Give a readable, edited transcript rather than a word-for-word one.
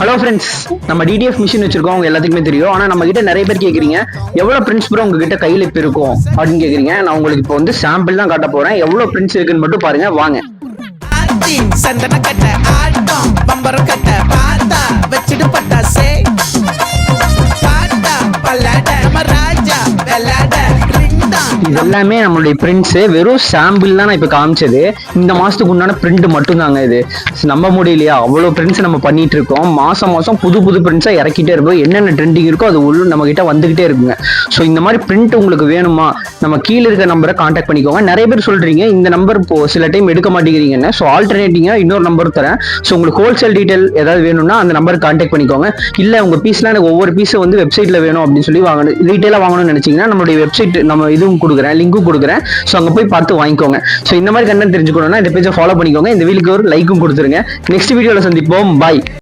Hello friends, நம்ம TTF machine வச்சிருக்கோம், உங்க எல்லாத்துக்குமே தெரியும். ஆனா நம்ம கிட்ட நிறைய பேர் கேக்குறீங்க எவ்வளவு பிரிண்ட்ஸ் ப்ரோ உங்ககிட்ட கையில இப்ப இருக்கும் அப்படின்னு கேக்குறீங்க. நான் உங்களுக்கு இப்போ வந்து சாம்பிள் தான் காட்ட போறேன். எவ்வளவு பிரிண்ட்ஸ் இருக்குன்னு மட்டும் பாருங்க வாங்க. சந்தன கட்ட ஆட்டம் பம்பரம் கட்ட பாத்தா வச்சிடு பட்டாசே பாட்டா பல்லாட ராஜா வெள்ளாட இது எல்லாமே நம்மளுடைய பிரிண்ட்ஸ். வெறும் சாம்பிள் தான் நான் இப்ப காமிச்சது. இந்த மாசத்துக்கு உண்டான பிரிண்ட் மட்டும் தாங்க இது. நம்ப முடியலையா? அவ்வளவு பிரிண்ட்ஸ் நம்ம பண்ணிட்டு இருக்கோம். மாசம் மாசம் புது புது பிரிண்ட்ஸா இறக்கிட்டே இருப்போம். என்னென்ன ட்ரெண்டிங் இருக்கோ அது உள்ள நம்ம கிட்ட வந்துகிட்டே இருக்குங்க. ஸோ இந்த மாதிரி பிரிண்ட் உங்களுக்கு வேணுமா, நம்ம கீழே இருக்க நம்பரை கான்டாக்ட் பண்ணிக்கோங்க. நிறைய பேர் சொல்றீங்க இந்த நம்பர் இப்போ சில டைம் எடுக்க மாட்டேங்கிறீங்கன்னு. ஸோ ஆல்டர்னேட்டிங்கா இன்னொரு நம்பர் தரேன். ஸோ உங்களுக்கு ஹோல்சேல் டீடைல் ஏதாவது வேணும்னா அந்த நம்பருக்கு கான்டாக்ட் பண்ணிக்கோங்க. இல்ல உங்க பீஸ்லாம் எனக்கு ஒவ்வொரு பீஸ் வந்து வெப்சைட்ல வேணும் அப்படின்னு சொல்லி வாங்கணும், டீடைலா வாங்கணும்னு நினைச்சீங்கன்னா நம்மளுடைய வெப்சைட் நம்ம இதுவும் கொடுக்குறேன், லிங்க்கும் கொடுக்குறேன். ஸோ அங்கே போய் பார்த்து வாங்கிக்கோங்க. ஸோ இந்த மாதிரி கண்டென்ட் தெரிஞ்சுக்கணும்னா இந்த பேஜை ஃபாலோ பண்ணிக்கோங்க. இந்த வீடியோக்கு ஒரு லைக்கும் கொடுத்துருங்க. நெக்ஸ்ட் வீடியோவில் சந்திப்போம். பாய்.